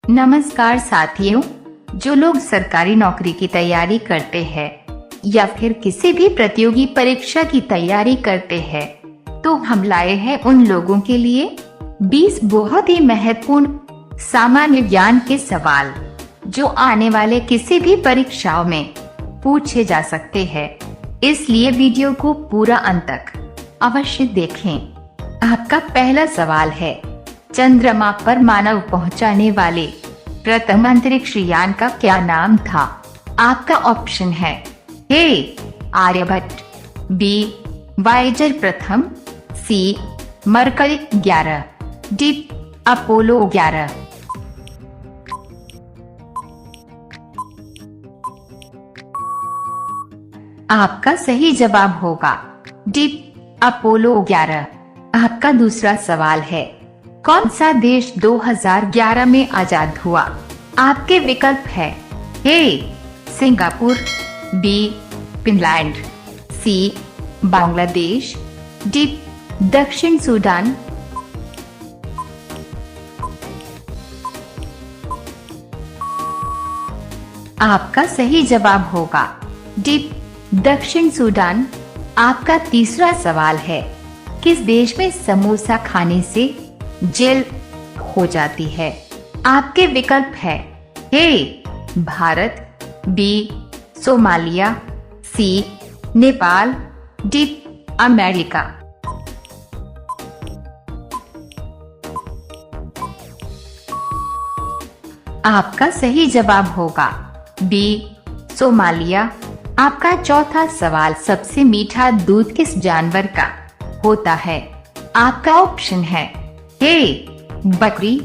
नमस्कार साथियों, जो लोग सरकारी नौकरी की तैयारी करते हैं या फिर किसी भी प्रतियोगी परीक्षा की तैयारी करते हैं, तो हम लाए हैं उन लोगों के लिए 20 बहुत ही महत्वपूर्ण सामान्य ज्ञान के सवाल जो आने वाले किसी भी परीक्षाओं में पूछे जा सकते हैं। इसलिए वीडियो को पूरा अंत तक अवश्य देखें। आपका पहला सवाल है, चंद्रमा पर मानव पहुंचाने वाले प्रथम अंतरिक्ष यान का क्या नाम था? आपका ऑप्शन है ए आर्यभट्ट, बी वायेजर प्रथम, सी मरकरी 11, डी अपोलो 11। आपका सही जवाब होगा डी अपोलो 11। आपका दूसरा सवाल है, कौन सा देश 2011 में आजाद हुआ? आपके विकल्प है ए सिंगापुर, बी फिनलैंड, सी बांग्लादेश, डी दक्षिण सूडान। आपका सही जवाब होगा डी दक्षिण सूडान। आपका तीसरा सवाल है, किस देश में समोसा खाने से जेल हो जाती है? आपके विकल्प है ए भारत, बी सोमालिया, सी नेपाल, डी अमेरिका। आपका सही जवाब होगा बी सोमालिया। आपका चौथा सवाल, सबसे मीठा दूध किस जानवर का होता है? आपका ऑप्शन है ए बकरी,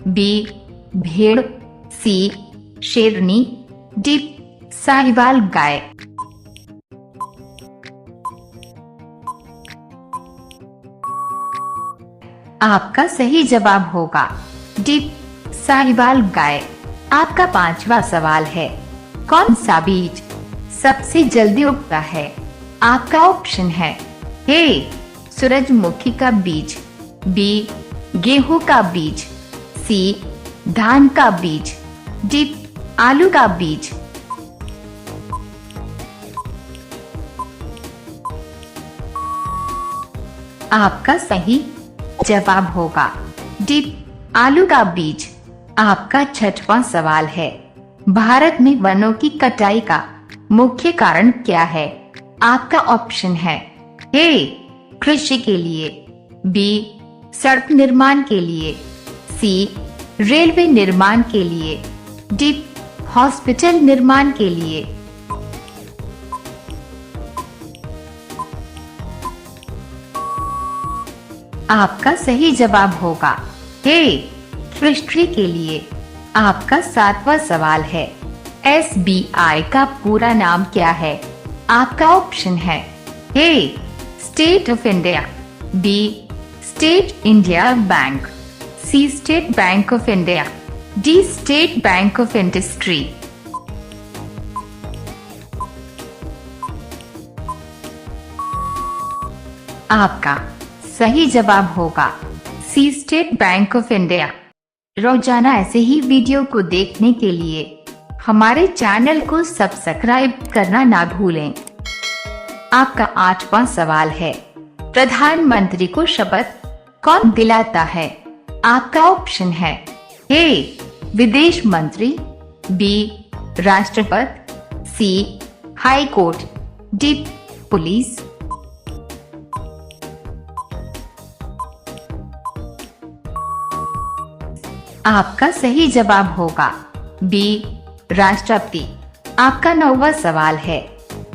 बी भेड़, सी शेरनी, डी साहिवाल गाय। आपका सही जवाब होगा डी साहिवाल गाय। आपका पांचवा सवाल है, कौन सा बीज सबसे जल्दी उगता है? आपका ऑप्शन है ए सूरजमुखी का बीज, बी गेहूं का बीज, सी धान का बीज, डी आलू का बीज। आपका सही जवाब होगा डी आलू का बीज। आपका छठवां सवाल है, भारत में वनों की कटाई का मुख्य कारण क्या है? आपका ऑप्शन है ए कृषि के लिए, बी सड़क निर्माण के लिए, सी रेलवे निर्माण के लिए, डी हॉस्पिटल निर्माण के लिए। आपका सही जवाब होगा ए कृषि के लिए। आपका सातवां सवाल है, SBI का पूरा नाम क्या है? आपका ऑप्शन है A state of India, B state India bank, C State bank of India, D state bank of industry. आपका सही जवाब होगा C State bank of India. रोजाना ऐसे ही वीडियो को देखने के लिए हमारे चैनल को सब्सक्राइब करना ना भूलें। आपका आठवां सवाल है, प्रधानमंत्री को शपथ कौन दिलाता है? आपका ऑप्शन है ए विदेश मंत्री, बी राष्ट्रपति, सी हाई कोर्ट, डी पुलिस। आपका सही जवाब होगा बी राष्ट्रपति। आपका नौवां सवाल है,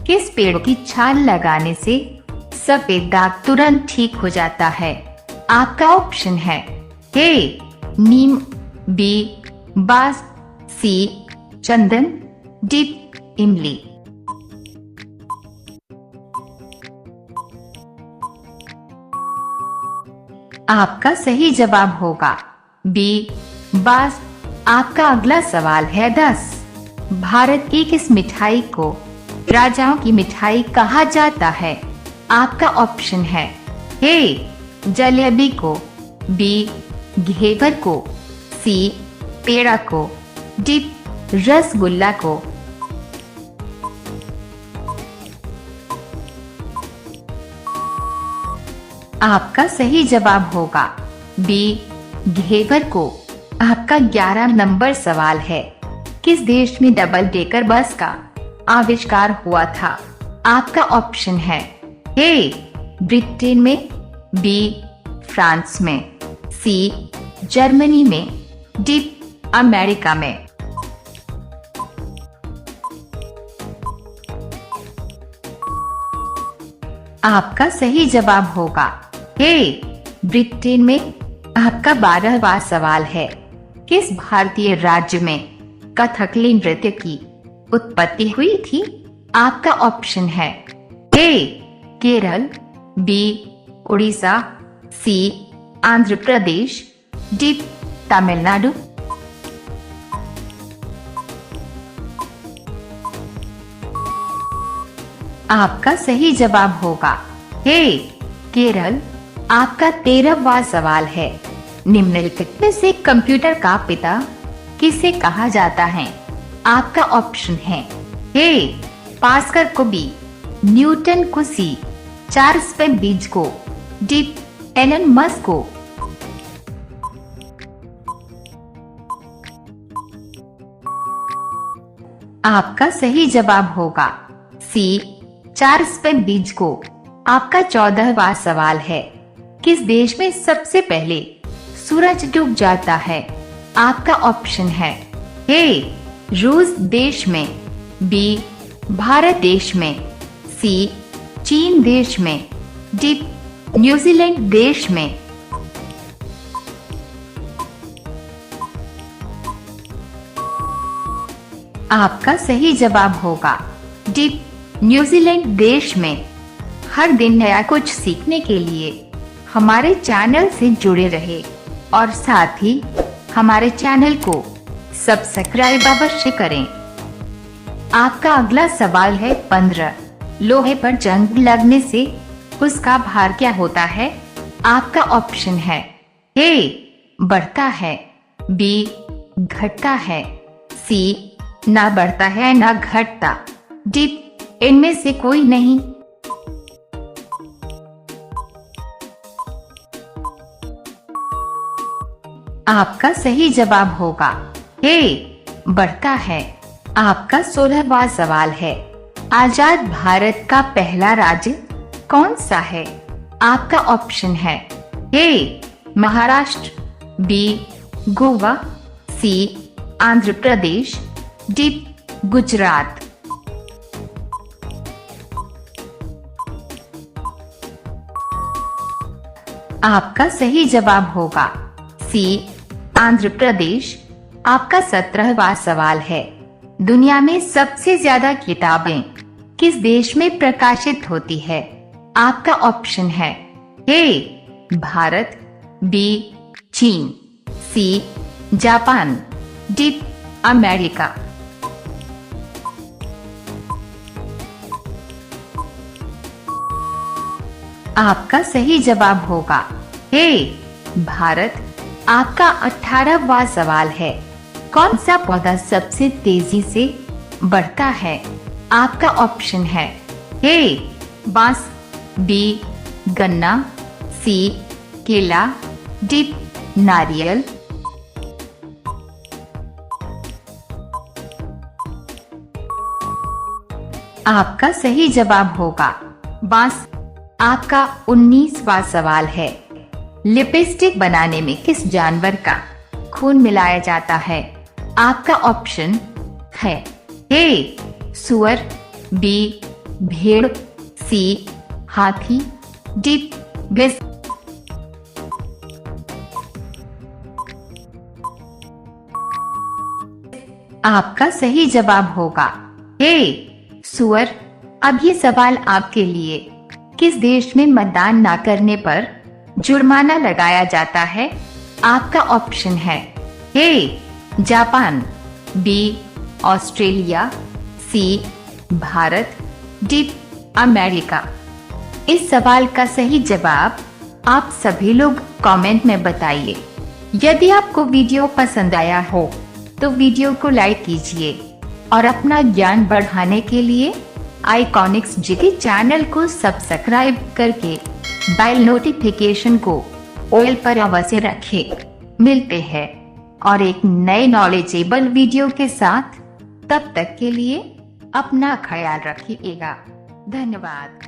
किस पेड़ की छाल लगाने से सफेद दाग तुरंत ठीक हो जाता है? आपका ऑप्शन है ए नीम, बी बांस, सी चंदन, डी इमली। आपका सही जवाब होगा बी बांस। आपका अगला सवाल है 10, भारत की किस मिठाई को राजाओं की मिठाई कहा जाता है? आपका ऑप्शन है ए जलेबी को, बी घेवर को, सी पेड़ा को, डी रसगुल्ला को। आपका सही जवाब होगा बी घेवर को। आपका 11 नंबर सवाल है, किस देश में डबल डेकर बस का आविष्कार हुआ था? आपका ऑप्शन है ए ब्रिटेन में, बी फ्रांस में, सी जर्मनी में, डी अमेरिका में। आपका सही जवाब होगा ए ब्रिटेन में। आपका 12वां सवाल है, किस भारतीय राज्य में कथकली नृत्य की उत्पत्ति हुई थी? आपका ऑप्शन है ए केरल, बी उड़ीसा, सी आंध्र प्रदेश, डी तमिलनाडु। आपका सही जवाब होगा ए केरल। आपका 13वां सवाल है, निम्नलिखित में से कंप्यूटर का पिता किसे कहा जाता है? आपका ऑप्शन है ए पास्कल को, बी न्यूटन को, सी चार्ल्स बेबेज को, डी एलन मस्क को। आपका सही जवाब होगा सी चार्ल्स बेबेज को। आपका 14वां सवाल है, किस देश में सबसे पहले सूरज डूब जाता है? आपका ऑप्शन है ए रूस देश में, बी भारत देश में, सी चीन देश में, डी न्यूजीलैंड देश में। आपका सही जवाब होगा डी न्यूजीलैंड देश में। हर दिन नया कुछ सीखने के लिए हमारे चैनल से जुड़े रहे और साथ ही हमारे चैनल को सब्सक्राइब अवश्य करें। आपका अगला सवाल है 15, लोहे पर जंग लगने से उसका भार क्या होता है? आपका ऑप्शन है ए बढ़ता है, बी घटता है, सी ना बढ़ता है ना घटता, डी इनमें से कोई नहीं। आपका सही जवाब होगा ए बढ़ता है। आपका 16वां सवाल है, आजाद भारत का पहला राज्य कौन सा है? आपका ऑप्शन है ए महाराष्ट्र, बी गोवा, सी आंध्र प्रदेश, डी गुजरात। आपका सही जवाब होगा सी आंध्र प्रदेश। आपका 17वां सवाल है, दुनिया में सबसे ज्यादा किताबें किस देश में प्रकाशित होती है? आपका ऑप्शन है ए भारत, बी चीन, सी जापान, डी अमेरिका। आपका सही जवाब होगा ए भारत। आपका 18वां सवाल है, कौन सा पौधा सबसे तेजी से बढ़ता है? आपका ऑप्शन है ए बांस, बी गन्ना, सी केला, डी नारियल। आपका सही जवाब होगा बांस। आपका 19वां सवाल है, लिपस्टिक बनाने में किस जानवर का खून मिलाया जाता है? आपका ऑप्शन है ए सुअर, बी भेड़, सी हाथी, डी भैंस। आपका सही जवाब होगा ए सुअर। अब ये सवाल आपके लिए, किस देश में मतदान न करने पर जुर्माना लगाया जाता है? आपका ऑप्शन है A Japan, B Australia, C Bharat, D America. इस सवाल का सही जवाब आप सभी लोग कमेंट में बताइए। यदि आपको वीडियो पसंद आया हो तो वीडियो को लाइक कीजिए और अपना ज्ञान बढ़ाने के लिए आइकॉनिक्स जीके चैनल को सब्सक्राइब करके बेल नोटिफिकेशन को ऑल पर अवश्य रखें। मिलते हैं और एक नए नॉलेजेबल वीडियो के साथ। तब तक के लिए अपना ख्याल रखिएगा। धन्यवाद।